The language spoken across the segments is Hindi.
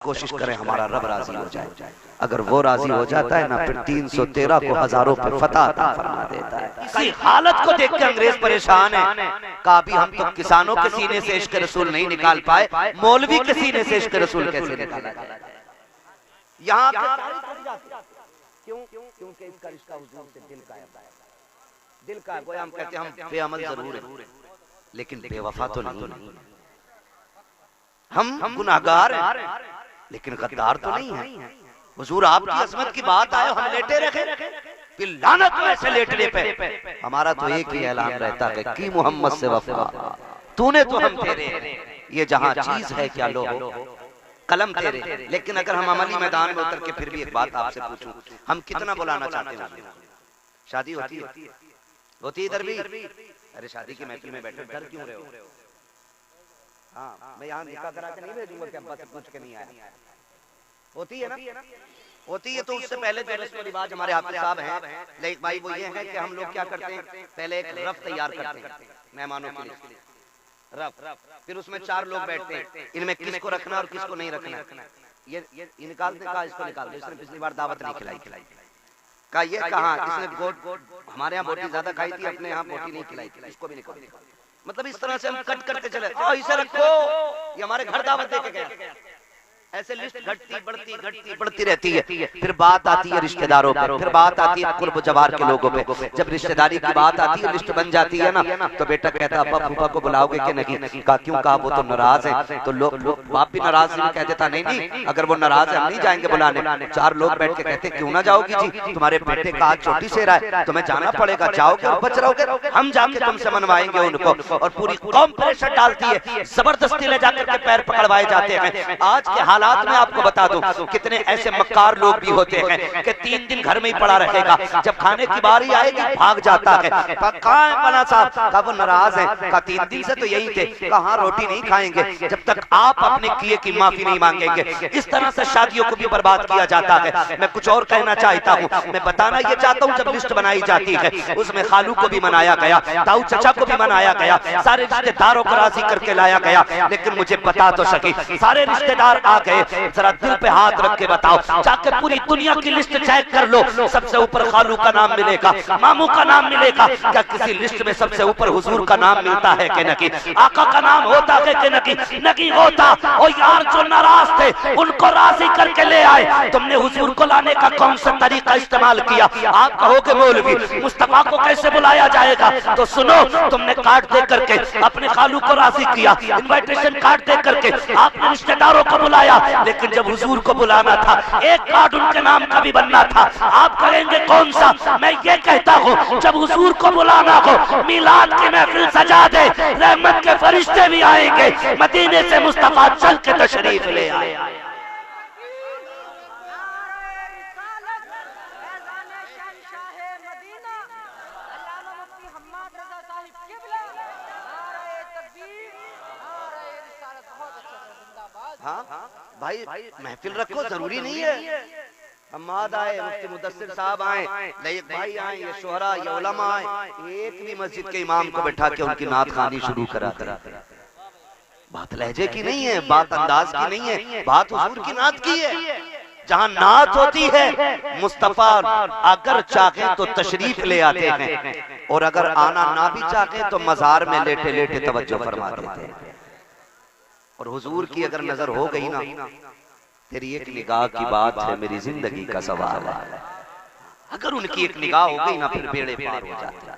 कोशिश करें हमारा रब राजी हो जाए। अगर वो राजी हो जाता है ना, फिर 313 को हजारों पे फतह अता फरमा देता है। इसी हालत को देख के अंग्रेज परेशान है। कहा भी हम तो किसानों के सीने से इश्क रसूल नहीं निकाल पाए, मौलवी के सीने से इश्क रसूल कैसे निकाला जाए? यहाँ क्यों? क्योंकि इसका रिश्ता हुजूर से दिल का है, दिल का। गोया हम कहते हैं हम बेअमल जरूर है, लेकिन बेवफा तो नहीं। हम गुनाहगार हैं, लेकिन गद्दार तो नहीं है। हुजूर आपकी अजमत की बात आए, हम लेटे रखे, फिर लानत हो ऐसे लेटने पे। हमारा तो एक ही ऐलान रहता है कि मोहम्मद से वफा, तूने तो हम तेरे, ये जहां चीज है क्या लो कलम तेरे। लेकिन अगर हम अमली मैदान में उतर के फिर भी एक बात आपसे पूछूं, हम कितना बुलाना चाहते हैं? शादी होती है, होती इधर भी। अरे शादी की महफिल में बैठे डर क्यों रहे हो? हाँ, मैं यहाँ निकाह करा के नहीं भेजूंगा कि अब्बा से पूछ के नहीं आया। होती है ना, होती है। तो उससे पहले जो रस्म रिवाज हमारे हाफिज साहब हैं, लेकिन भाई वो ये है कि हम लोग क्या करते हैं, पहले एक रफ तैयार करते हैं मेहमानों के लिए, रफ। फिर उसमें 4 लोग बैठते हैं, इनमें किसको रखना और किसको नहीं रखना। ये निकालते, कहा इसको निकाल दो, इसने पिछली बार दावत नहीं खिलाई। कहा ये कहा इसने गोट, हमारे यहाँ बोटी ज्यादा खाई थी, अपने यहाँ बोटी नहीं खिलाई, इसको भी निकाल। मतलब इस तरह से हम कट करते चले, इसे रखो, ये हमारे घर दावत दे के गया। ऐसे लिस्ट घटती बढ़ती रहती है। फिर बात आती है रिश्तेदारों पे, फिर बात आती है कुर्ब जवार के लोगों पे। जब रिश्तेदारी की बात आती है, लिस्ट बन जाती है ना, तो बेटा कहता अब्बा फूफा को बुलाओगे कि नहीं? कहा क्यों? कहा वो तो नाराज है। तो लोग बाप भी नाराज नहीं, कह देता नहीं, अगर वो नाराज है हम नहीं जाएंगे बुलाने। 4 लोग बैठ के कहते क्यों ना जाओगी जी, तुम्हारे बेटे का आज छोटी से रहा है, तुम्हें जाना पड़ेगा, जाओगे और बच रहोगे, हम जाके तुमसे मनवाएंगे उनको। और पूरी कौम प्रेशर डालती है, जबरदस्ती ले जाकर के पैर पकड़वाए जाते हैं। आज के हालात में आपको बता दूं, कितने ऐसे मक्कार लोग भी होते हैं कि 3 दिन घर में ही पड़ा रहेगा, जब खाने की बारी आएगी भाग जाता है। कहाँ है पना साहब? कहा वो नाराज है। कहा 3 दिन से तो यही थे। कहा रोटी नहीं खाएंगे जब तक आप अपने किए की माफी नहीं मांगेंगे। इस तरह से शादियों को भी बर्बाद किया जाता है। मैं कुछ और कहना चाहता हूँ, मैं बताना ये चाहता हूँ, जब लिस्ट बनाई जाती है उसमें खालू को भी मनाया गया, ताऊ चचा को भी मनाया गया, सारे रिश्तेदारों को राजी करके लाया गया। लेकिन मुझे बता तो सकी, सारे रिश्तेदार आ गए, जरा दिल पे हाथ रख के बताओ, जाके पूरी दुनिया की लिस्ट चेक कर लो, सबसे ऊपर खालू का नाम मिलेगा, मामू का नाम मिलेगा। क्या किसी लिस्ट में सबसे ऊपर हुजूर का नाम मिलता है कि नहीं? आका का नाम होता है कि नहीं? नहीं होता। और यार जो नाराज थे उनको राजी करके ले आए। तुमने हुजूर को लाने का कौन सा तरीका इस्तेमाल किया? आप कहोगे मौलवी मुस्तफा को कैसे बुलाया जाएगा? तो सुनो, तुमने कार्ड दे करके अपने खालू को राजी किया, इनविटेशन कार्ड दे करके आपने रिश्तेदारों को बुलाया। लेकिन जब हुजूर को बुलाना था, एक कार्ड उनके नाम का भी बनना था। आप कहेंगे कौन सा? मैं ये कहता हूँ, जब हुजूर को बुलाना हो, मिलाद की महफिल सजा दे, रहमत के फरिश्ते भी आएंगे, मदीने से मुस्तफा चल के तशरीफ ले आए। हाँ भाई, महफिल रखो, जरूरी नहीं है हम्माद आए, मुफ्ती मुदस्सिर साहब आए, लयक भाई आए, ये शोहरा, ये उलमा आए, एक भी मस्जिद के इमाम को बैठा के उनकी नात खानी शुरू करा। बात लहजे की नहीं है, बात अंदाज की नहीं है, बात हुजूर की नात की है। जहाँ नात होती है, मुस्तफा अगर चाहे तो तशरीफ ले आते हैं, और अगर आना ना भी चाहे तो मजार में लेटे लेटे तवज्जो फरमा देते हैं। और हुजूर की अगर नजर हो गई ना, तेरी एक निगाह की बात है, मेरी जिंदगी का सवाल है। अगर उनकी एक निगाह हो गई ना, फिर बेड़े पार हो जाते,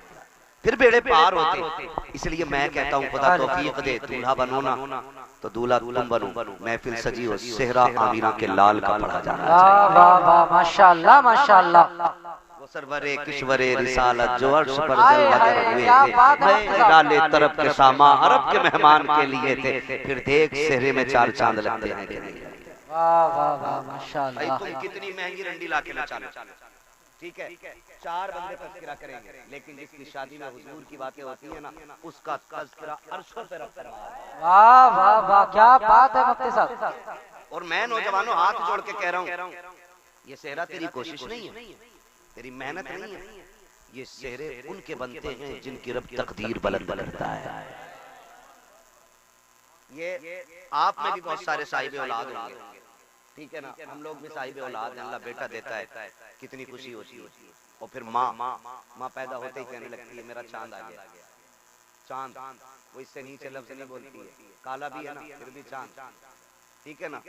फिर बेड़े पार होते। इसलिए मैं कहता हूँ खुदा तौफीक दे, दूल्हा बनो ना तो दूल्हा तुम बनो, महफिल सजी हो, सेहरा आमीना के लाल का पढ़ा जाना चाहिए। वाह वाह, माशाअल्लाह माशाअल्लाह। सरवरे किश्वरे रिसालत जो अर्श पर जलवा हुए थे, डाले तरफ के सामा अरब के मेहमान के लिए थे, फिर देख सेहरे में 4 चांद लगते हैं। वाह वाह वाह, माशाअल्लाह। तुम कितनी महंगी रंडी लाके नचा लो, ठीक है, 4 बंदे तज़किरा करेंगे, लेकिन जिसकी शादी में हुजूर की बातें होती है ना, उसका तज़किरा अर्शों पे रखता है। वाह वाह वाह, क्या बात है मुफ्ती साहब। और मैं नौजवानों हाथ जोड़ के कह रहा हूँ, ये सेहरा तेरी कोशिश नहीं है, तेरी मेहनत नहीं है, ये सेहरे उनके बनते हैं जिनकी रब तकदीर बुलंद करता है। ये आप में भी बहुत सारे साहिब औलाद होंगे, ठीक है ना, हम लोग भी साहिब औलाद हैं, अल्लाह बेटा देता है, कितनी खुशी होती है। और फिर माँ पैदा होते ही कहने लगती है मेरा चांद आ गया। चांद वो इससे नीचे लफ्ज नहीं बोलती है, काला भी है ना फिर भी चांद, ठीक है ना।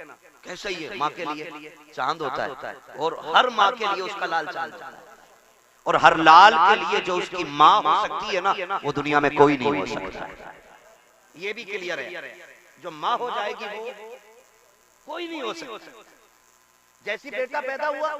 कैसा ही है, माँ के लिए चांद होता है, और हर माँ के लिए उसका लाल चांद होता है, और हर लाल के लिए जो उसकी माँ हो सकती है ना, वो दुनिया में कोई नहीं हो सकता। ये भी क्लियर है, जो माँ हो जाएगी वो कोई नहीं हो सकता। जैसी बेटा पैदा हुआ,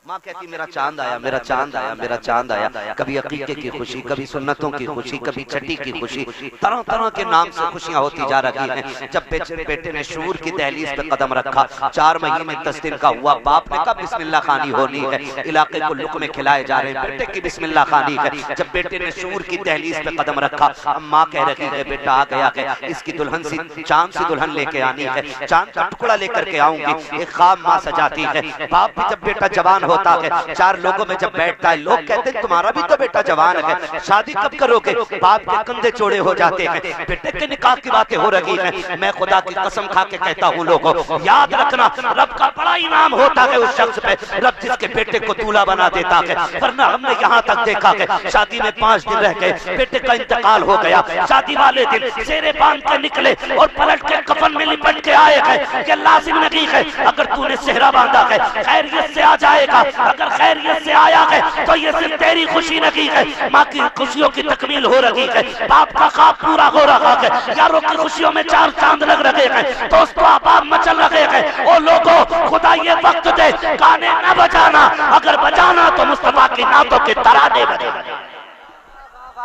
माँ कहती मेरा चांद आया, मेरा चांद आया, मेरा चांद आया। कभी अकीके की खुशी, कभी सुन्नतों की खुशी, कभी छठी की खुशी, तरह तरह के नाम से खुशियां होती जा रही हैं। जब बेटे ने शूर की दहलीज पे कदम रखा, 4 महीने 10 दिन का हुआ, बाप ने कहा बिस्मिल्लाह खानी होनी है, इलाके को लुक़्मे खिलाए जा रहे हैं, बेटे की बिस्मिल्लाह खानी है। जब बेटे ने शूर की दहलीज पे कदम रखा, माँ कह रही है बेटा आ गया है, इसकी दुल्हन सी चांद सी दुल्हन लेके आनी है, चांद का टुकड़ा लेकर के आऊंगी। एक ख्वाब माँ सजाती है। बाप भी जब बेटा जवान होता है, 4 लोगों में जब बैठता है, लोग कहते हैं तुम्हारा भी तो बेटा जवान है, शादी कब करोगे? बाप के कंधे चौड़े हो जाते हैं, बेटे के निकाह की बातें हो रही हैं। मैं खुदा की कसम खा के कहता हूँ लोगों, याद रखना रब का बड़ा इनाम होता है उस शख्स पे, रब जिसके बेटे को दूल्हा बना देता है। वरना हमने यहाँ तक देखा है शादी में 5 दिन रह गए, बेटे का इंतकाल हो गया, शादी वाले दिन सेरे बांध के निकले और पलट के कफन में लिपट के आए हैं। ये लाजिम नहीं है अगर तूने सेहरा बांधा है खैरियत से आ जाएगा, अगर खैरियत से आया है तो ये सिर्फ तेरी खुशी नहीं है, माँ की खुशियों की तकमील हो रही है, बाप का ख्वाब पूरा हो रहा है, यारों की खुशियों में 4 चांद लग रहे हैं, दोस्तों अहबाब मचल रहे हैं। ओ लोगों, खुदा ये वक्त दे गाने न बजाना, अगर बजाना तो मुस्तफा की नातों के तराने बजाना।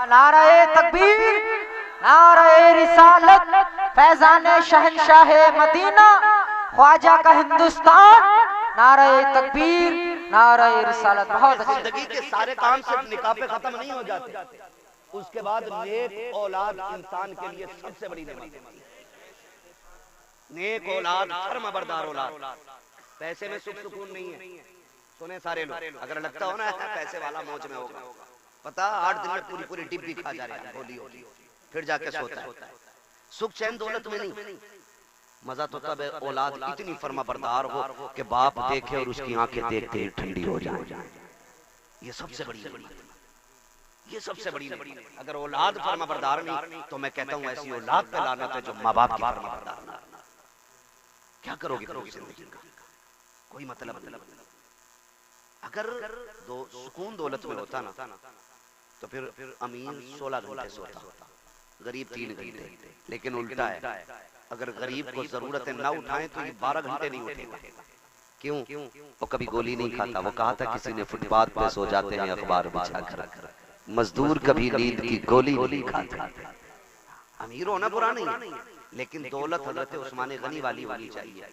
नारे तकबीर, नारे रिसालत, फैजान शहंशाह मदीना, ख्वाजा का हिंदुस्तान, नारे तकबीर, नारे रिसालत। बहुत अच्छी। जिंदगी के सारे काम सिर्फ निकाह पे खत्म नहीं हो जाते, उसके बाद नेक औलाद इंसान के लिए सबसे बड़ी नेमत है। नेक औलाद, फर्माबरदार औलाद। पैसे में सुख सुकून नहीं है, सुने सारे लोग, अगर लगता हो ना पैसे वाला मौज में होगा, पता 8 दिन में पूरी डिब्बी खा जा रहा है, होली फिर जाके सोता है। सुख चैन दौलत में नहीं, मजा तो तब है औलाद इतनी फर्माबरदार हो कि बाप देखे और उसकी आंखें देखते ही ठंडी हो जाए। ये सबसे बड़ी, ये सबसे बड़ी। अगर औलाद फर्माबरदार नहीं तो मैं कहता हूँ ऐसी औलाद पे लानत है जो माँ बाप की फर्माबरदार ना। क्या करोगे जिंदगी का, कोई मतलब नहीं। अगर सुकून दौलत में होता ना तो फिर अमीर 16 घंटे सोता, गरीब 3 घंटे। लेकिन उल्टा है, अगर गरीब को जरूरत है ना उठाएं तो ये 12 घंटे नहीं उठेगा। क्यों? वो कभी गोली नहीं खाता। वो कहा था किसी ने फुटपाथ पे सो जाते हैं अखबार बिछा कर, मजदूर कभी नींद की गोली नहीं खाता। अमीर होना बुरा नहीं, लेकिन दौलत हजरत उस्मान गनी वाली होनी चाहिए,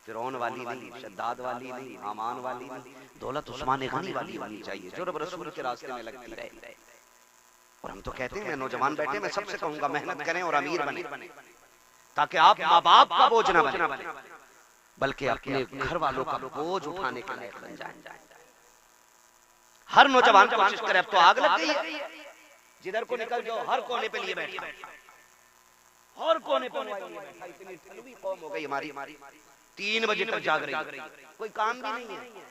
फिरौन वाली नहीं, शद्दाद वाली नहीं, हामान वाली नहीं। दौलत उस्मान गनी वाली होनी चाहिए जो रब रसूल के रास्ते में लगती रहे। और हम तो कहते हैं, मैं नौजवान बैठे, मैं सबसे कहूंगा मेहनत करें और अमीर बने, ताकि आप माँ बाप का बोझ न बने, बल्कि अपने घर वालों का बोझ उठाने के लायक बन जाए। हर नौजवान कोशिश करे। अब तो आग लग गई है, जिधर को निकल जाओ हर कोने पे लिए बैठा, हर कोने पे बैठा। इतनी ठलवी कौम हो गई हमारी, 3 बजे तक जाग रही है, कोई काम भी नहीं है।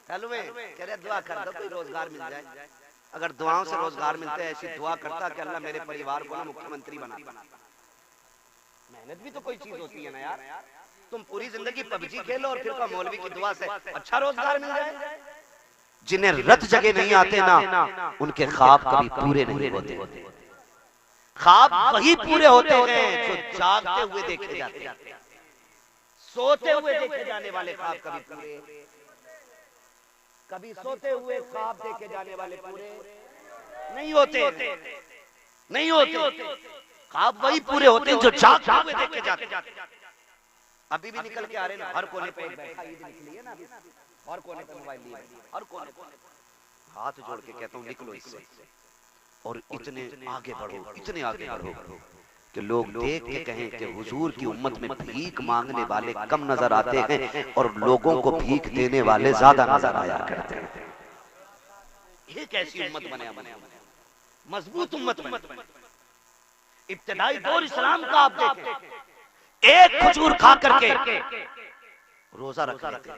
ठलवे कह रहे दुआ कर दो कोई रोजगार मिल जाए। अगर दुआओं से रोजगार मिलते है, ऐसी दुआ करता कि अल्लाह मेरे परिवार को ना मुख्यमंत्री बना। मेहनत भी तो कोई चीज होती है ना यार। तुम पूरी जिंदगी पबजी खेलो और फिर मौलवी की दुआ से अच्छा रोजगार मिल जाए। जिन्हें रत जगह नहीं आते ना, उनके ख्वाब कभी पूरे नहीं होते। ख्वाब वही पूरे होते हैं जो जागते हुए देखे जाते हैं। सोते हुए देखे जाने वाले ख्वाब कभी पूरे, कभी सोते हुए ख्वाब देखे जाने वाले पूरे नहीं होते, नहीं होते। ख्वाब वही पूरे होते हैं जो जागते हुए देखे जाते हैं। अभी भी निकल के आ रहे हैं, हर कोने पे बैठा, ईद निकली है ना, हर कोने पे मोबाइल लिए, हर कोने पे। हाथ जोड़ के कहता हूँ निकलो इससे और इतने आगे बढ़ो, इतने आगे बढ़ो कि लोग देख के कहें कि हुजूर की उम्मत में भीख मांगने वाले कम नजर आते हैं और लोगों को भीख देने वाले ज्यादा नजर आया करते हैं। ये कैसी उम्मत बने, मजबूत उम्मत बने। इब्तिदाई दौर इस्लाम का आप देखें, एक खजूर खा करके रोजा रख लेते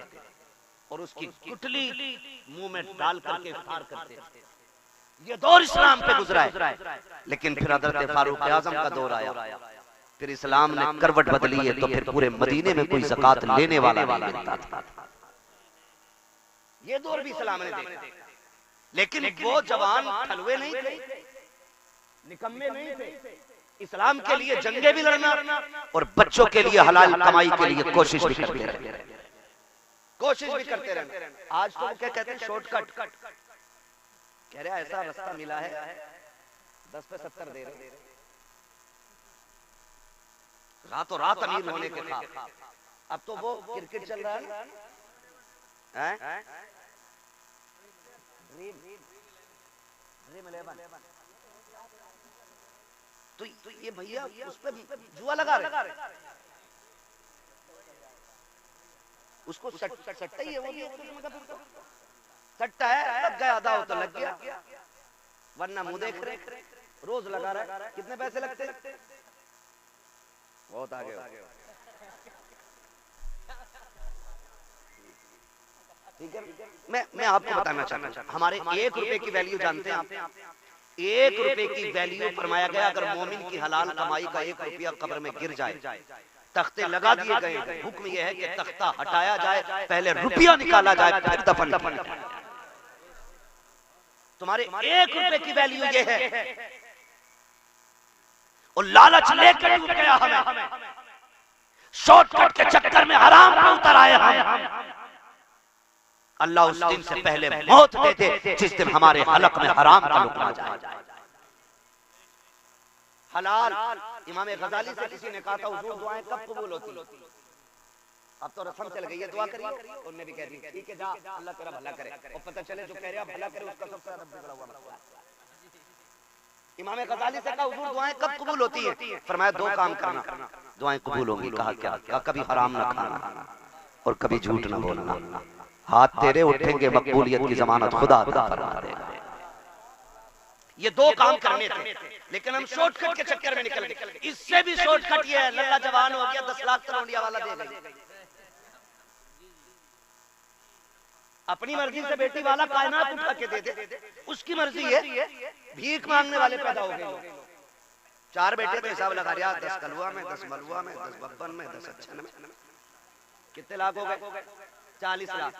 और उसकी गुठली मुंह में डाल करके इफ्तार करते। ये दौर इस्लाम पे गुजरा है। लेकिन फिर हजरत फारूक आजम का दौर आया, फिर इस्लाम ने करवट बदली है, तो फिर पूरे मदीने में कोई ज़कात लेने वाला नहीं मिलता था। ये दौर भी इस्लाम ने देखा, लेकिन वो जवान हलवे नहीं थे, निकम्मे नहीं थे। इस्लाम के लिए जंगे भी लड़ना और बच्चों के लिए हलाल कमाई के लिए कोशिश भी करते रहे, कोशिश भी करते रहे। आज तो क्या कहते हैं, शॉर्टकट कह रहे हैं, ऐसा रास्ता मिला है 10 पे 70 दे रहे, रातों रात अमीर होने के साथ। अब तो वो क्रिकेट चल रहा है, तो ये भैया उस पे जुआ लगा रहे, उसको सट्टा ही है, वो भी सट्टा है, लग गया आधा हो तो लग गया, वरना मुंह देख रहे, रोज लगा रहा है। कितने पैसे लगते? बहुत आगे हो। ठीक है, मैं आपको बताना चाहता हूँ, हमारे 1 रुपए की वैल्यू जानते हैं आप? 1 रुपए की वैल्यू फरमाया गया, अगर मोमिन की हलाल कमाई का 1 रुपया कब्र में गिर जाए, तख्ते लगा दिए गए, हुक्म यह है कि तख्ता हटाया जाए, पहले रुपया निकाला जाए, फिर दफन। तुम्हारे 1 रुपए की वैल्यू ये है, और लालच लेकर डूब गया हमें, शॉर्टकट के चक्कर में हराम में उतर आए हम। अल्लाह उस दिन से पहले मौत दे दे जिस दिन हमारे हलक में हराम का लुक आ जाए। हलाल, इमाम गजाली से किसी ने कहा था, हुजूर दुआएं कब कबूल होती? अब तो रस्म चल गई है, दुआ करिए। उन्होंने भी कह दी, ठीक है जा, अल्लाह तेरा भला करे। और पता चले जो कह रहा भला करे उसका सबसे ज्यादा बिगड़ा हुआ मसला। इमाम गजाली से कहा, हुजूर दुआएं कब कबूल होती है? फरमाया 2 काम करना, दुआएं कबूल होंगी। कहा क्या? कभी हराम ना खाना और कभी झूठ ना बोलना। हाथ तेरे उठेंगे, मकबूलियत की जमानत खुदा अता फरमा देगा। ये 2 काम करने थे, लेकिन हम शॉर्टकट के चक्कर में निकल गए। इससे भी शॉर्टकट ये है, लल्ला जवान हो गया, 10 लाख तलौंडिया वाला दे गई। अपनी मर्जी से बेटी वाला कायनात उठा के दे दे, उसकी मर्जी है। भीख मांगने वाले पैदा हो गए। 4 बेटे तो हिसाब लगा रहा, 10 कलवा में, 10 मलवा में, 10 बब्बन में, 10 अच्छन में, कितने लाख हो गए? 40 लाख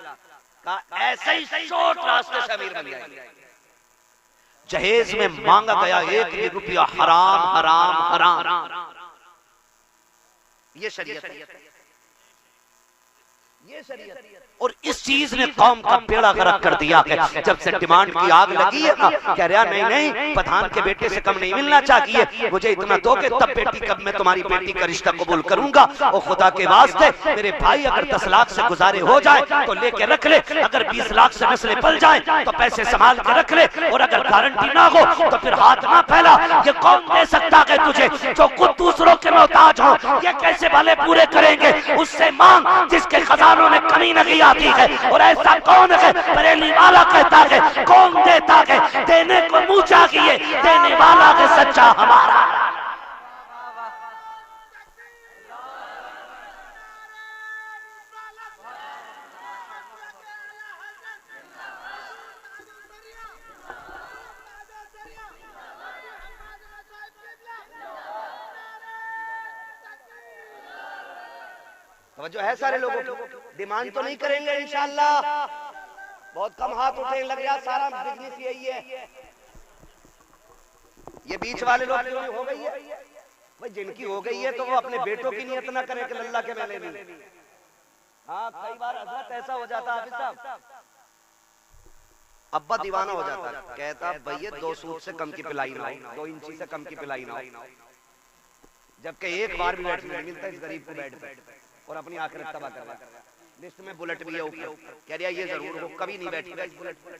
का ऐसे ही शॉर्ट रास्ते से अमीर बन गए। जहेज में मांगा गया 1 रुपया हराम हराम हराम। ये शरीयत है, ये शरीयत। और इस चीज ने कौम का बेड़ा गर्क कर दिया है। जब से डिमांड की आग लगी है ना, कह रहा नहीं, प्रधान के बेटे से कम नहीं मिलना चाहिए, मुझे इतना दोगे तब बेटी कब मैं तुम्हारी बेटी का रिश्ता कबूल करूंगा। और खुदा के वास्ते मेरे भाई अगर 10 लाख से गुजारे हो जाए तो लेके रख ले, अगर 20 लाख से नस्लें पल जाए तो पैसे संभाल के रख ले, और अगर गारंटी ना हो तो फिर हाथ ना फैला। ये कौन दे सकता है तुझे जो खुद दूसरों के मोहताज हो? ये कैसे भले पूरे करेंगे? उससे मांग जिसके खजानों में कमी नहीं आती है। और ऐसा कौन है? बरेली वाला कहता है, कौन देता है? देने को मुंह चाहिए, देने वाला है सच्चा हमारा। जो है सारे लोगों की डिमांड तो नहीं करेंगे इंशाअल्लाह। बहुत कम हाथ उठे, लग रहा सारा बिजनेस यही है। ये बीच वाले लोग हो गई है भाई, जिनकी हो गई है तो वो अपने बेटों की नियत ना करें कि अल्लाह के मेले में। हाँ, कई बार हजरत ऐसा हो जाता हाफिज साहब, अब्बा दीवाना हो जाता, कहता भैया 2 सूट से कम की पिलाई ना हो, 2 इंची से कम की पिलाई ना हो। जबकि एक बार भी बैठ नहीं मिलता इस गरीब को बेड पे, और अपनी आखिरत तबाह कर रहा है। लिस्ट में बुलेट भी है ऊपर, कह रहा ये जरूर हो, कभी नहीं बैठेगा इस बुलेट पर,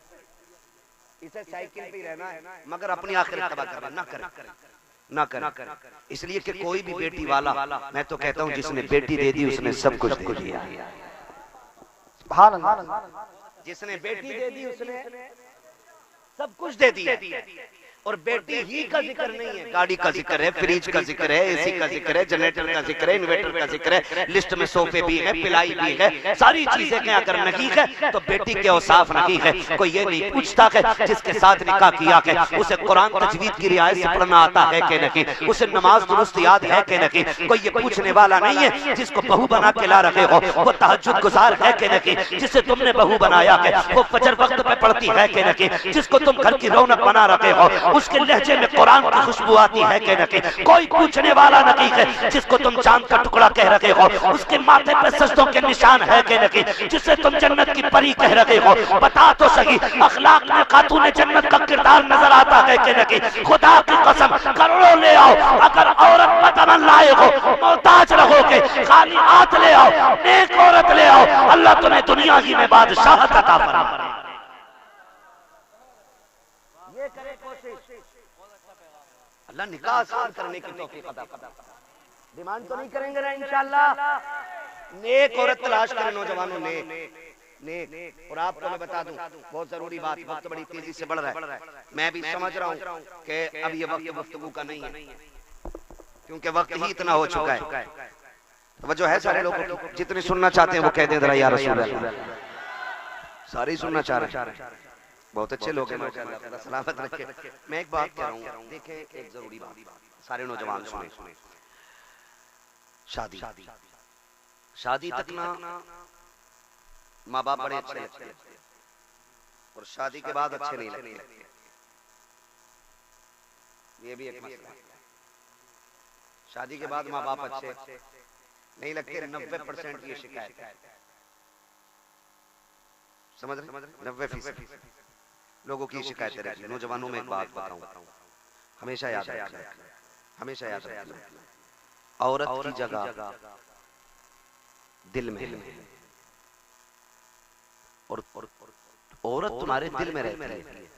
इसे साइकिल पे ही रहना है, मगर अपनी आखिरत तबाह कर रहा। ना कर। इसलिए कि कोई भी बेटी वाला, मैं तो कहता हूँ जिसने बेटी दे दी उसने सब कुछ दे दिया। जिसने बेटी दे दी उसने सब कुछ दे दिया। और बेटी ही का जिक्र नहीं है, गाड़ी का जिक्र है, फ्रिज का जिक्र है, एसी का जिक्र है, जनरेटर का जिक्र है, इन्वर्टर का जिक्र है, लिस्ट में सोफे भी है, पिलाई भी है, सारी चीजें क्या अगर नहीं है तो बेटी के औसाफ नहीं है। कोई ये नहीं पूछता है जिसके साथ निकाह किया है उसे कुरान तजवीद की रियायत से पढ़ना आता है कि नहीं, उसे नमाज दुरुस्त याद है कि नहीं। कोई ये पूछने वाला नहीं है जिसको बहू बना के ला रखे हो वो तहज्जुद गुजार है कि नहीं, जिसे तुमने बहू बनाया है वो फजर वक्त पे पढ़ती है कि नहीं, जिसको तुम घर की रौनक बना रखे हो उसके लहजे में कुरान की खुशबू आती है कि नहीं। कोई पूछने वाला नहीं है जिसको तुम चांद का टुकड़ा कह रहे हो उसके माथे पे सजदों के निशान है कि नहीं, जिसे तुम जन्नत की परी कह रहे हो बता तो सही अखलाक में खातून जन्नत का किरदार नजर आता है कि नहीं। खुदा की कसम करोड़ों ले आओ, अगर औरत मतमन लाए हो मोहताज रहोगे, खाली हाथ ले आओ, नेक औरत ले आओ, अल्लाह तुम्हें दुनिया ही में बादशाह अता फरमाए। ये करे कोशिश, अल्लाह निकाह आसान करने की तौफीक अता फरमाए। डिमांड तो नहीं करेंगे ना इंशाअल्लाह। नेक औरत तलाश करें नौजवानों, नेक। और आपको मैं बता दूं बहुत जरूरी बात, वक्त बड़ी तेजी से बढ़ रहा है, मैं भी समझ रहा हूं कि अब ये वक्त गुफ्तगू का नहीं है क्योंकि वक्त ही इतना हो चुका है। तवज्जो है सारे लोग, जितने सुनना चाहते हैं वो कह दें जरा या रसूल अल्लाह। सारे सुनना चाह रहे हैं, बहुत अच्छे लोग हैं माशाअल्लाह, सलामत रखे। मैं एक बात कह रहा हूं, देखें एक जरूरी बात, सारे नौजवान सुने। शादी तक ना माँ बाप बड़े अच्छे लगते हैं और शादी के बाद अच्छे नहीं लगते, ये भी एक मसला है। शादी के बाद माँ बाप अच्छे नहीं लगते, 90% ये शिकायत है, समझ रहे? 90% लोगों की शिकायत रहती है। नौजवानों में एक बात बताऊं, हमेशा याद रखना, औरत की जगह दिल में है और औरत तुम्हारे दिल में रहती है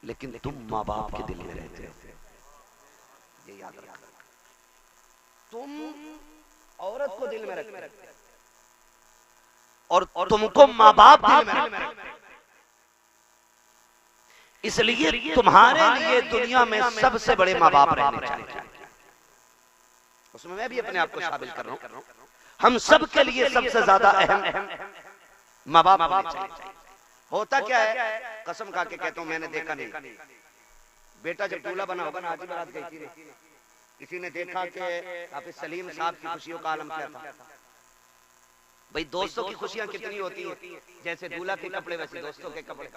लेकिन तुम माँ बाप के दिल में रहते हो, ये याद रखना। तुम औरत को दिल में रखते और तुमको माँ बाप दिल में रखते, इसलिए तुम्हारे लिए दुनिया में सबसे बड़े माँ बाप रहने चाहिए। उसमें मैं भी अपने आप को शामिल कर रहा हूं, हम सब के लिए सबसे ज्यादा अहम माँ बाप होने चाहिए। होता क्या है, कसम खा के कहता हूं मैंने देखा नहीं, बेटा जब दूल्हा बना होगा ना, आज बारात गई थी, किसी ने देखा कि हाफिज सलीम साहब की खुशियों का आलम क्या था। भाई दोस्तों की खुशियां कितनी होती है, जैसे दूल्हा के कपड़े वैसे दोस्तों के कपड़े,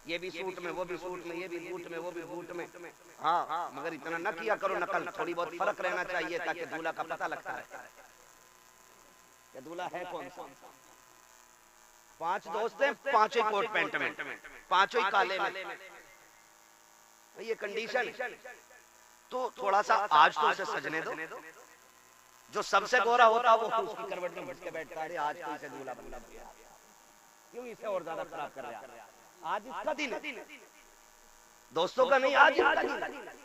ये भी सूट में, वो भी सूट में, ये भी बूट में, वो भी बूट में। हाँ, मगर इतना न किया करो नकल, थोड़ी बहुत फर्क रहना चाहिए ताकि दूल्हा का पता लगता है कि दूल्हा है कौन सा। 5 दोस्त हैं, 5 कोट पैंट में, 5 काले में, ये कंडीशन। तो थोड़ा सा आज तो उसे सजने दो, जो सबसे गोरा होता वो उसकी करवट में घुस के बैठता है, आज तो इसे दूल्हा बना दिया, क्यों इसे और ज्यादा खराब कर रहा है। आज इसका दिन है, दोस्तों का नहीं, आज इसका दिन है।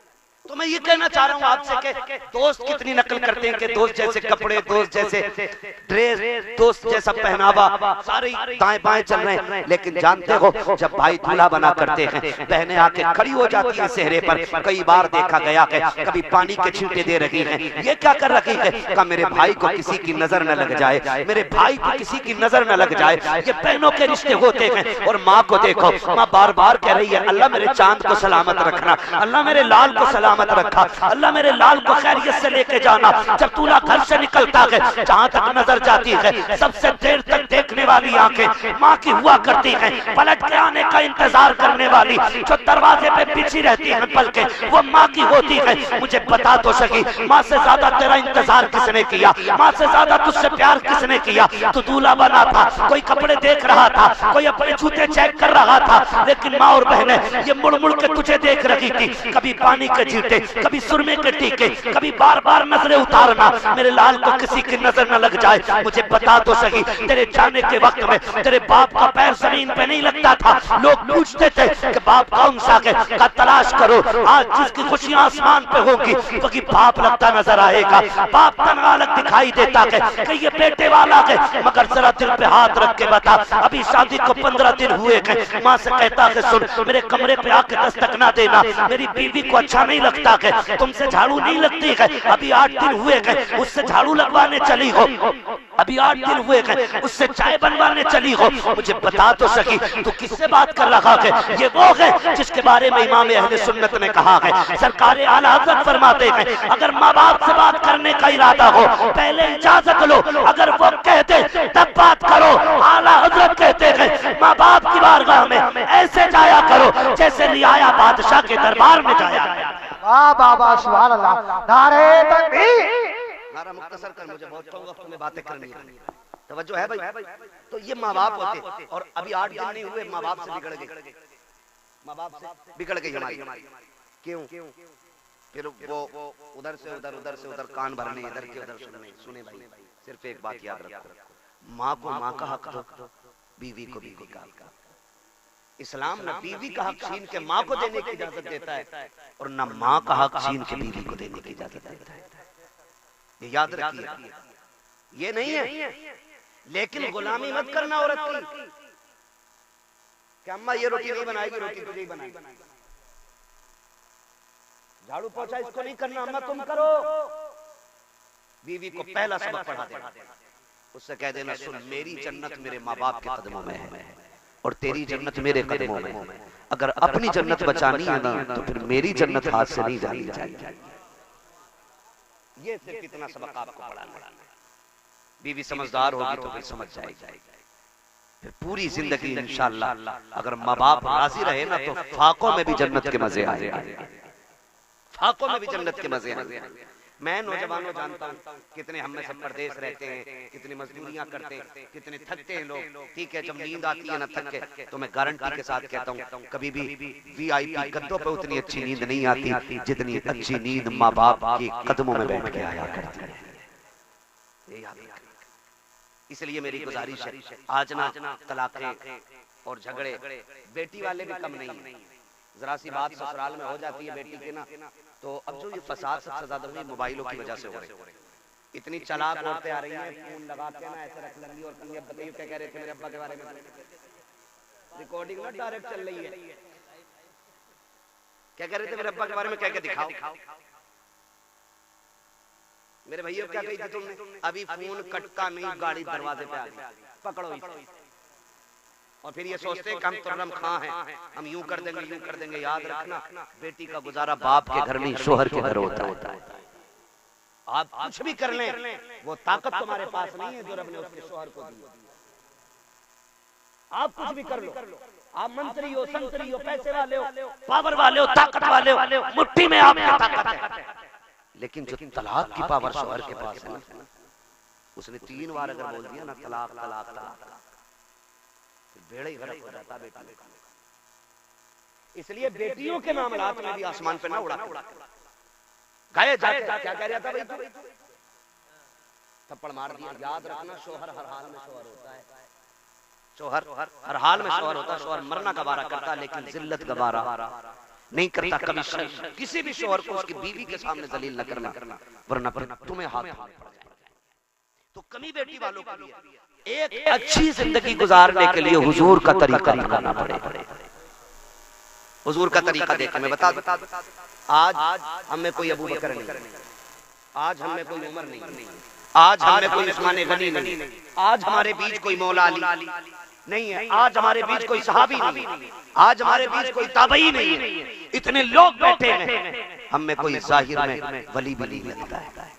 तो मैं ये कहना चाह रहा हूँ आपसे कि दोस्त कितनी नकल करते हैं कि दोस्त जैसे कपड़े, दोस्त जैसे ड्रेस, दोस्त जैसा पहनावा, सारे दाएं बाएं चल रहे हैं। लेकिन जानते हो जब भाई दूल्हा बना करते हैं, बहनें आके खड़ी हो जाती हैं सेहरे पर। कई बार देखा गया है कभी पानी के छींटे दे रही हैं, ये क्या कर रखी है, कहा मेरे भाई को किसी की नजर न लग जाए, मेरे भाई को किसी की नजर न लग जाए। ये बहनों के रिश्ते होते हैं। और माँ को देखो, माँ बार बार कह रही है अल्लाह मेरे चांद को सलामत रखना, अल्लाह मेरे लाल को सलामत रखा, अल्लाह मेरे लाल को खैरियत से लेके जाना। जब दूल्हा घर से निकलता है, जहां तक नजर जाती है, सबसे देर तक देखने वाली आंखें माँ की हुआ करती हैं। पलट के आने का इंतजार करने वाली जो दरवाजे पे बिछी रहती है पलके, वो माँ की होती है। मुझे बता तो सकी, माँ से ज्यादा तेरा इंतजार किसने किया, माँ से ज्यादा तुझसे प्यार किसने किया। तू दूल्हा बना था, कोई कपड़े देख रहा था, कोई अपने जूते चेक कर रहा था, लेकिन माँ और बहनें ये मुड़ मुड़ के तुझे देख रही थी। कभी पानी के छींटे, कभी सुरमे के टीके, कभी बार बार नजरें उतारना, मेरे लाल को किसी की नजर न लग जाए। मुझे बता तो सही, तेरे जाने के वक्त में तेरे बाप का पैर जमीन पे नहीं लगता था। लोग पूछते थे कि बाप कौन सा है, का तलाश करो। आज जिसकी खुशियां आसमान पे होगी वही बाप लगता नजर आएगा। बाप तनहा अलग दिखाई देता है कि ये बेटे वाला है, मगर जरा दिल पे हाथ रख के बता, अभी शादी को 15 दिन हुए हैं। माँ से कहता है सुन, मेरे कमरे पे आके दस्तक ना देना, मेरी बीवी को अच्छा नहीं लगता है, तुमसे झाड़ू नहीं लगती है। अभी 8 दिन हुए हैं उससे झाड़ू लगवाने चली हो, अभी 8 दिन हुए हैं उससे चाय बनवाने चली हो। मुझे बता तो सकी तू किससे बात कर रहा है? ये वो है जिसके बारे में इमाम अहले सुन्नत ने कहा है। सरकार आला हज़रत फरमाते हैं अगर माँ बाप से बात करने का इरादा हो पहले इजाजत लो, अगर वो कहते तब बात करो। आला हज़रत कहते हैं माँ बाप की बारगाह में ऐसे जाया करो जैसे रियाया बादशाह के दरबार में जाया। वाह बाबा सुभान अल्लाह, नारे तकबीर। नारा मुख्तसर कर, मुझे बहुत कम वक्त में बातें करनी है, तवज्जो है भाई। तो ये माँ बाप होते, और अभी 8 दिन नहीं हुए माँ बाप से बिगड़ गए, माँ बाप से बिगड़ गई हमारी। क्यों? फिर वो उधर से उधर कान भरने, इधर के उधर सुने भाई। सिर्फ एक बात याद रखो, माँ को माँ का हक दो, बीवी को बीवी का हक। इस्लाम न बीवी का हक छीन के माँ को देने की इजाजत देता है, और न माँ का हक छीन के बीवी को देने की इजाजत देता है। ये याद रखिए, ये नहीं है। लेकिन गुलामी मत करना औरत की कि अम्मा ये रोटी नहीं बनाएगी, रोटी तुझे ही बनाएगी। झाड़ू पोछा इसको नहीं करना, अम्मा तुम करो। बीवी को पहला सबक पढ़ा देना, उससे कह देना सुन, मेरी जन्नत मेरे माँ बाप के कदमों में है और तेरी जन्नत मेरे कदमों में। अगर अपनी जन्नत बचानी है ना तो फिर मेरी जन्नत हाथ से नहीं जानी चाहिए। ये सिर्फ इतना सबक आपको पढ़ाना है। बीवी समझदार होगी तो फिर समझ जाएगी, फिर पूरी जिंदगी इंशाअल्लाह अगर माँ बाप राजी रहे ना तो फाकों में भी जन्नत के मजे आएंगे, फाकों में भी जन्नत के मजे आएंगे। मैं नौजवानों जानता हूँ कितने हम में सब परदेश रहते हैं, कितनी मजदूरियां करते हैं, कितने थकते हैं लोग। ठीक है, जब नींद आती है ना थक के, तो मैं गारंटी के साथ कहता हूँ कभी भी VIP गद्दों पे उतनी अच्छी नींद नहीं आती जितनी अच्छी नींद माँ बाप के कदमों में बैठ के आया करती है। इसलिए मेरी गुजारिश है, आज ना तलाक़ें और झगड़े बेटी वाले भी कम नहीं है। जरा सी बात ससुराल में हो जाती है बेटी के ना, तो अब जो ये फसाद सबसे ज्यादा हुई मोबाइलों की वजह से हो रही है। इतनी चालाक औरतें आ रही हैं, फोन लगा के ना ऐसे रख लेंगी और कहीं बताइए क्या कह रहे थे मेरे अब्बा के बारे में, रिकॉर्डिंग ना डायरेक्ट चल रही है, क्या कह रहे थे मेरे अब्बा के बारे में, क्या क्या दिखाओ। मेरे भैया क्या कही थी तुमने? अभी फोन कटता नहीं, गाड़ी दरवाजे पे आ गई, पकड़ो इसे। और फिर ये सोचते हैं कि हम तुर्रम खां हैं, हम यूं कर देंगे। याद रखना, बेटी का गुजारा बाप के घर नहीं शोहर के घर होता है। आप कुछ भी कर लें, वो ताकत तुम्हारे पास नहीं है जो रब ने उसके शोहर को दी। आप कुछ भी कर लो, आप मंत्री हो, संतरी हो, पैसे वाले हो, पावर वाले हो, ताकत वाले हो, मुट्ठी में आपकी ताकत है। लेकिन जो तलाक की पावर शोहर के पास है ना, उसने 3 बार अगर बोल दिया ना तलाक तलाक तलाक, बेड़ा ही गलत हो जाता बेटी। इसलिए बेटियों के मामलात में भी आसमान पे ना उड़ा गाये जाए। क्या कह रहा था भाई? थप्पड़ मार दिया। याद रखना, शोहर हर हाल में शोहर होता है, शोहर हर हाल में शोहर होता है। शोहर मरना गवारा करता है लेकिन जिल्लत गवारा नहीं करता कभी। किसी भी शोहर को उसकी बीवी के सामने जलील न करना, वरना तुम्हें हाथ पड़ जाएगा। तो कमी बेटी वालों के लिए एक अच्छी जिंदगी गुजारने के लिए हुजूर का तरीका अपनाना पड़ेगा। हुजूर का तरीका देखिए, मैं बता दूं, आज हम में कोई अबू बकर नहीं, आज हम में कोई उमर नहीं, आज हम में कोई उस्मान गनी नहीं, आज हमारे बीच कोई मौला अली नहीं है, आज हमारे बीच कोई सहाबी नहीं, आज हमारे बीच कोई ताबई नहीं है। इतने लोग बैठे हैं, हम में कोई जाहिर में वली भी नहीं लगता है।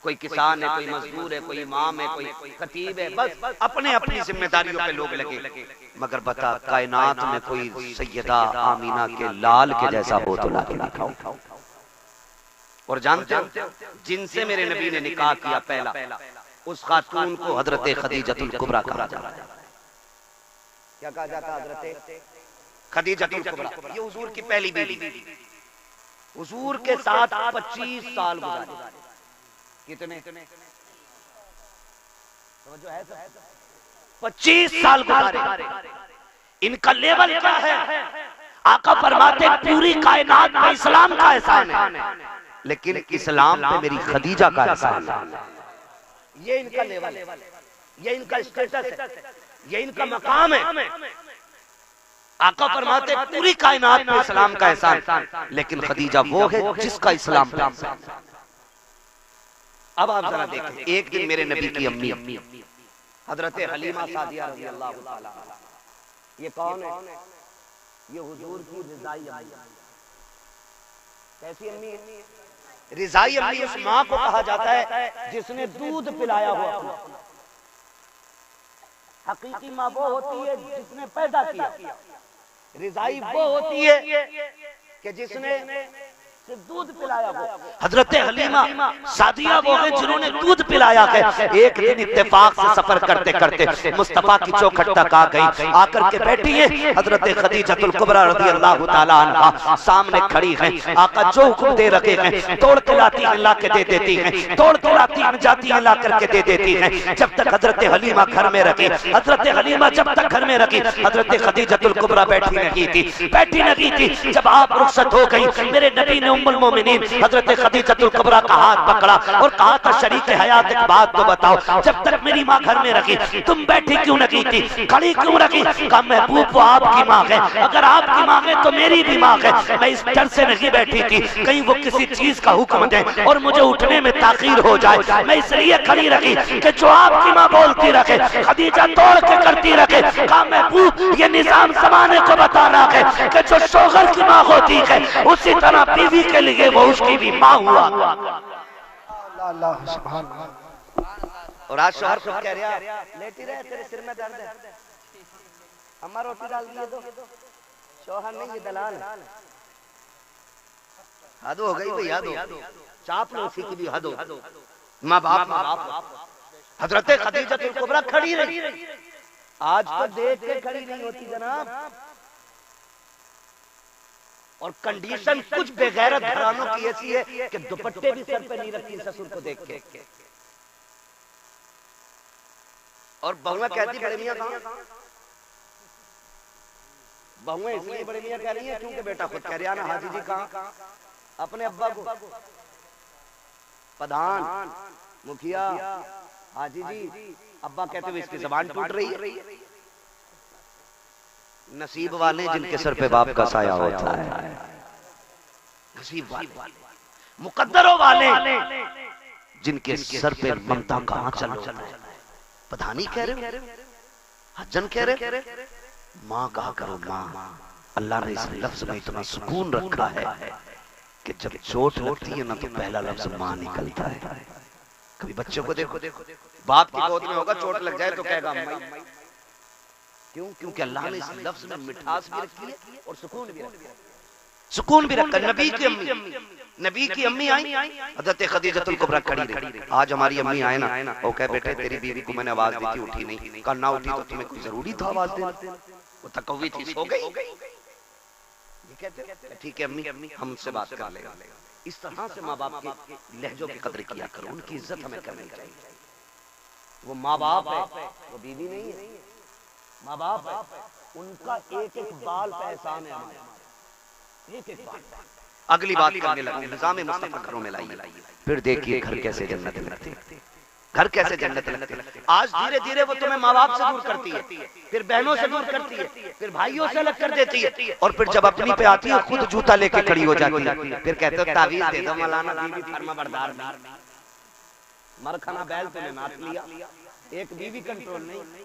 कोई किसान है, कोई मजदूर है, कोई इमाम है, कोई खतीब है, बस अपने अपनी जिम्मेदारियों पे लोग लगे। मगर बता, कायनात में कोई सैयदा आमीना के लाल के जैसा हो तो लाके दिखाओ। और जानते हो जिनसे मेरे नबी ने निकाह किया पहला, उस खातून को हजरत खदीजतुल कुबरा कहा जाता है। क्या कहा जाता है? हजरत खदीजतुल कुबरा। ये हुजूर की पहली बीवी। हुजूर के साथ 25 साल गुजारे। कितने? तो जो है 25 साल गुजारे। इनका लेवल क्या है? आका फरमाते पूरी कायनात में इस्लाम का एहसान है, लेकिन इस्लाम पे मेरी खदीजा का एहसान है। ये इनका लेवल है, ये इनका स्टेटस है, ये इनका मकाम है। आका फरमाते पूरी कायनात में इस्लाम का एहसान, लेकिन खदीजा वो है जिसका इस्लाम पे एहसान। अब आप जरा देखें, एक दिन मेरे नबी की अम्मी हजरत हलीमा सादिया रज़ी अल्लाह ताला, ये कौन है? ये हुजूर की रिज़ाई अम्मी। कैसी अम्मी है? रिज़ाई अम्मी उस माँ को कहा जाता है जिसने दूध पिलाया हो अपना। हकीकी माँ वो होती है जिसने पैदा किया, रिज़ाई वो होती है कि जिसने सिर्फ दूध पिलाया हो। हजरत हलीमा सादिया वो है जिन्होंने दूध पिलाया है। एक दिन इत्तेफाक से सफर करते करते मुस्तफा की चौखट तक आ गई, आकर के बैठी है हजरत खदीजतुल कुबरा रज़ी अल्लाह ताला अन्हा, सामने खड़ी है। आका जो हुक्म दे रखे हैं तोड़ के लाती हैं ला के दे देती हैं, तोड़ के लाती हैं जाती हैं ला करके दे देती हैं। जब तक हजरत हलीमा घर में रखी, हजरत हलीमा जब तक घर में रखी, हजरत खदीजतुल कुबरा बैठी नहीं थी। जब आप रुखसत हो गई, मेरे नबी ने उम्मुल मोमिनीन हजरत खदीजतुल कुबरा का हाथ पकड़ा और कहा था शरीक हयात एक बात तो बताओ, जब तक मेरी माँ घर में रखी तुम बैठी क्यों नहीं थी, खड़ी क्यों रखी? कहा महबूब वो आपकी माँ है, अगर आपकी माँ है तो मेरी भी माँ है। मैं इस डर से नहीं बैठी थी कहीं वो किसी चीज का हुक्म दे और मुझे उठने में ताखीर हो जाए, मैं इसलिए खड़ी रखी कि जो आपकी माँ बोलती रखे खदीजा तोड़ के करती रखे। कहा महबूब ये निजाम जमाने को बताना है कि जो शोहर की माँ होती है उसी तरह बीवी के लिए वो उसकी भी माँ हुआ। अल्लाह सुभान। और आज शोहर खुद कह रहा लेटी रहे, तेरे सिर में दर्द है, अम्मा रोटी डाल दिए दो। शोहर नहीं, ये दलाल है। हद हो गई भाई, हद हो, चापलूसी की भी हद हो। माँ बाप हजरत खदीजतुल कुबरा खड़ी रही, आज तो देख के खड़ी नहीं होती जनाब। और कंडीशन कुछ बेगैरत घरानों की ऐसी है कि दुपट्टे भी सर पे नहीं रखती ससुर को देख के। और बहुआ कहती बड़े मियां कहां? बहुआ इसलिए बड़े मियां कह रही है क्योंकि बेटा खुद कह रहा ना हाजी जी कहां? अपने अब्बा को प्रधान मुखिया हाजी जी अब्बा कहते हुए इसकी जबान टूट रही है। नसीब वाले जिनके सर पे बाप का साया होता है, नसीब वाले, मुकद्दरों वाले जिनके सर पे ममता का आंचल होता है। प्रधानी कह रहे हो, हजन कह रहे, माँ कहा करो माँ। अल्लाह ने इस लफ्ज में इतना सुकून रखा है कि जब चोट लगती है ना तो पहला लफ्ज माँ निकलता है। कभी बच्चों को देखो, बाप की गोद में होगा, चोट लग जाए तो कहेगा अम्मा। क्यों? क्योंकि अल्लाह ने इस लफ्ज में मिठास भी रखी है और सुकून भी रखा है। सुकून भी रखा। नबी की अम्मी आई, हज़रत खदीजतुल कुबरा खड़ी रही। आज हमारी अम्मी आए ना, वो कहे बेटे तेरी बीवी को मैंने आवाज दी थी उठी नहीं, कहा ना उठी तो तुम्हें कोई जरूरी था आवाज देना, वो तकव्वी थी, सो गई। ये कहते ठीक है अम्मी हम उनसे बात कर लेगा। इस तरह से माँ बाप के लहजों की कदर किया करो, उनकी इज्जत हमें करनी चाहिए। वो माँ बाप है, वो बीवी नहीं है, माँ बाप है, उनका एक एक बाल पे एहसान है हमारा, एक एक बाल। अगली बात करने लगे, निज़ाम मुस्तफ़ा घरों में लाइए, फिर देखिए घर कैसे जन्नत लगती है, घर कैसे जन्नत लगती है। आज धीरे धीरे वो तुम्हें माँ बाप से दूर करती है, फिर बहनों से दूर करती है, फिर भाइयों से अलग कर देती है, और फिर जब अपनी पे आती है खुद जूता लेके खड़ी हो जाती है। फिर कहते हो तावीज़ दे दो मौलाना, बीवी फरमा बरदार मरखाना बैल तूने नाप लिया, एक बीवी कंट्रोल नहीं।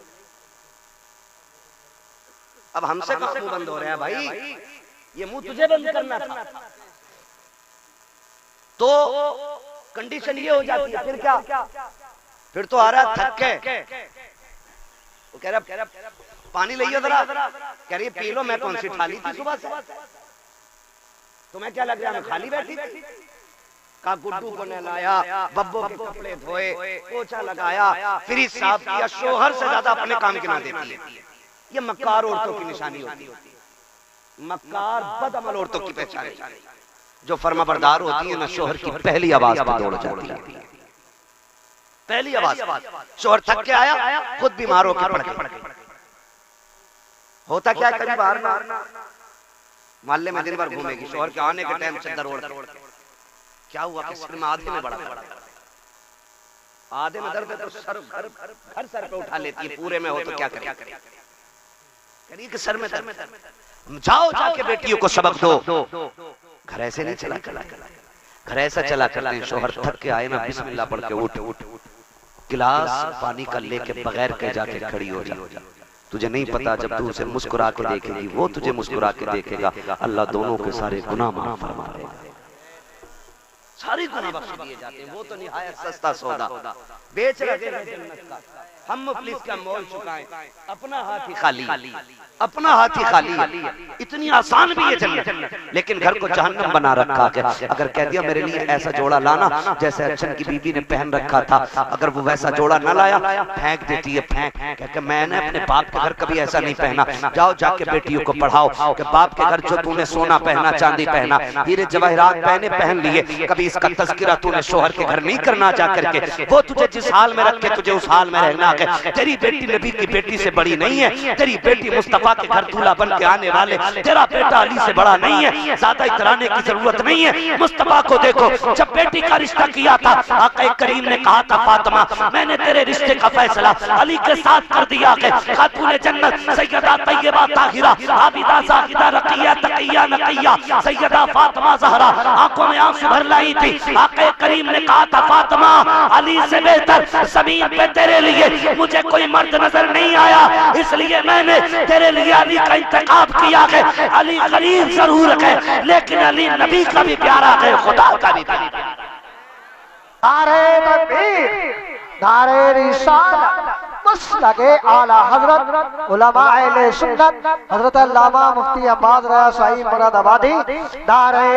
अब हमसे कहाँ मुंह बंद हो रहा है भाई, ये मुंह तुझे बंद करना था। तो कंडीशन ये हो जाती है, फिर क्या? फिर तो आ रहा थक के, वो कह रहा पानी लाइए जरा, कह रही पी लो, मैं कौन सी थाली थी सुबह से, तुम्हें क्या लग रहा है मैं खाली बैठी थी? का गुड्डू को नहलाया, बब्बो के कपड़े धोए, पोछा लगाया, फ्रिज साफ किया, शोहर से ज्यादा अपने काम गिना देती है। ये मक्कार औरतों की निशानी होती है, मक्कार बदअमल औरतों की पहचान है। जो फर्माबरदार होती है ना, शोहर की पहली आवाज पे दौड़ जाती है। पहली आवाज, शोहर थक के आया, खुद बीमार होकर पड़ गया। होता क्या है, कभी बाहर ना मोहल्ले में दिन भर घूमेगी, शोहर के आने के टाइम चद्दर ओढ़, क्या हुआ कि सिर में आधे में बड़ा, आधे में दर्द है तो सर पे उठा लेती है, पूरे में हो तो क्या करे, करिए कि सर में दर्द। जाओ जाके बेटियों को सबक दो। घर ऐसे नहीं चला, घर ऐसा चला करते हैं, शोहर थक के आए ना, बिस्मिल्लाह पढ़ के उठ, गिलास पानी का लेके बगैर के जाके खड़ी हो जा। तुझे नहीं पता, जब तू उसे मुस्कुरा के देखेगी, वो तुझे मुस्कुरा के देखेगा, अल्लाह दोनों के सारे गुनाह माफ फरमा देगा, सारे गुनाह बख्श दिए जाते हैं। वो तो निहायत सस्ता सौदा बेच रहे हैं जन्नत का, हम मुफलिस का मोल चुकाएं, अपना हाथ ही खाली, अपना हाथ ही खाली। इतनी आसान भी है जन्नत, लेकिन घर को जहन्नम बना रखा है। अगर कह दिया मेरे लिए ऐसा जोड़ा लाना जैसे अच्छन की बीबी ने पहन रखा था, अगर वो वैसा जोड़ा न लाया, फेंक देती है, फेंक के मैंने अपने बाप के घर कभी ऐसा नहीं पहना। जाओ जाके बेटियों को पढ़ाओ कि बाप के घर जो तूने सोना पहना, चांदी पहना, हीरे जवाहरात पहन लिए, कभी इसका तज़किरा तूने शोहर के घर नहीं करना जा करके। वो तुझे जिस हाल में रखे तुझे उस हाल में रहना है। तेरी बेटी नबी की बेटी से बड़ी नहीं है, तेरी बेटी मुस्तफा के घर दूल्हा बन के आने वाले, तेरा बेटा अली से बड़ा नहीं है, ज्यादा इतराने की जरूरत नहीं है। मुस्तफा को देखो, जब बेटी का रिश्ता किया था, आका करीम ने कहा था, फातिमा मैंने तेरे रिश्ते का फैसला अली के साथ कर दिया है। खातून जन्नत सैयदा तैयबा ताहिरा आबिदा ज़ाहिदा रक़िया तक़िया नक़िया सैयदा फातिमा ज़हरा आंखों में आंसू भर लाई थी। आका करीम ने कहा था, फातिमा अली से बेहतर ज़मीन पे तेरे लिए मुझे कोई मर्द नजर नहीं आया, इसलिए मैंने तेरे लिए अली का इंतखाब किया है। अली गरीब जरूर है, लेकिन अली नबी का भी प्यारा है, खुदा का भी प्यारा। नारे तकबीर, नारे रिसालत, मसलके आला हजरत उलमा अहले सुन्नत हजरत अल्लामा मुफ्ती अब्बास रज़ा साहिब मुरादाबादी, नारे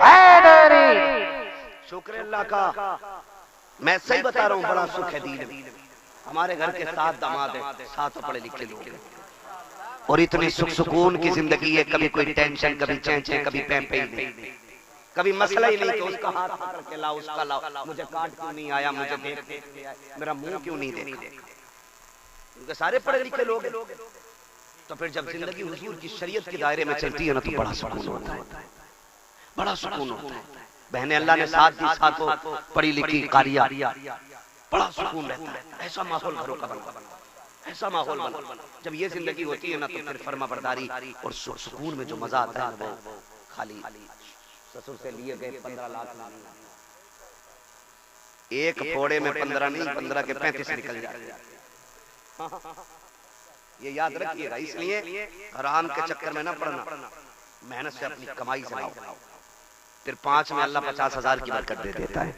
हैदरी। शुक्र अल्लाह का, मैं सही बता रहा हूँ, बड़ा सुख है दीन में। हमारे घर के 7 दामाद हैं, 7 पढ़े लिखे लोग हैं, और इतनी सुख सुकून की जिंदगी है। कभी कोई टेंशन, कभी चैन, कभी पैंपे नहीं, कभी मसला ही नहीं कि उसका हाथ पकड़ के लाओ, उसका लाओ, मुझे कार्ड क्यों नहीं आया, मुझे देख मेरा मुंह क्यों नहीं देख, क्योंकि सारे पढ़े लिखे लोग हैं। तो फिर जब जिंदगी हुजूर की शरीयत के दायरे में चलती है ना, तो बड़ा सुकून होता है, बड़ा सुकून होता है। बहने अल्लाह ने साथ दी, साथों पढ़ी लिखी कारिया, बड़ा सुकून रहता है। ऐसा माहौल घरों का बना, ऐसा माहौल बना। जब ये जिंदगी होती है ना, तो फिर फर्माबरदारी और सुकून में जो मजा आता है वो खाली ससुर से लिए गए 15 लाख एक फोड़े में 15 नहीं, 15 के 35 निकल जाए। ये याद रखिएगा, इसलिए हराम के चक्कर में ना पड़ना, मेहनत से अपनी कमाई से लाओ, फिर 5 में अल्लाह 50,000 की बरकत दे देता है।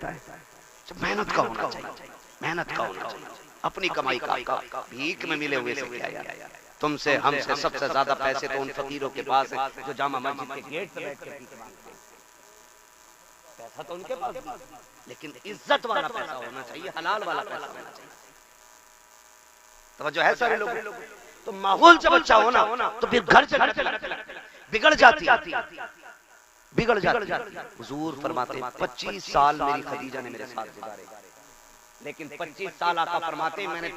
मेहनत का होना चाहिए, मेहनत का होना चाहिए, अपनी कमाई का, भीख में मिले हुए से क्या यार। तुमसे हमसे सबसे ज्यादा पैसे तो उन फकीरों के पास है जो जामा मस्जिद के गेट पे बैठ के भीख मांगते हैं। पैसा तो उनके पास, लेकिन इज्जत वाला पैसा होना चाहिए, हलाल वाला पैसा होना चाहिए। तवज्जो है सारे लोग। तो माहौल जब अच्छा होना, तो फिर घर बिगड़ जाती, बिगड़ जाती। हुजूर फरमाते 25 साल मेरी खदीजा ने मेरे साथ गुजारे, लेकिन 25 साल आका फरमाते मैंने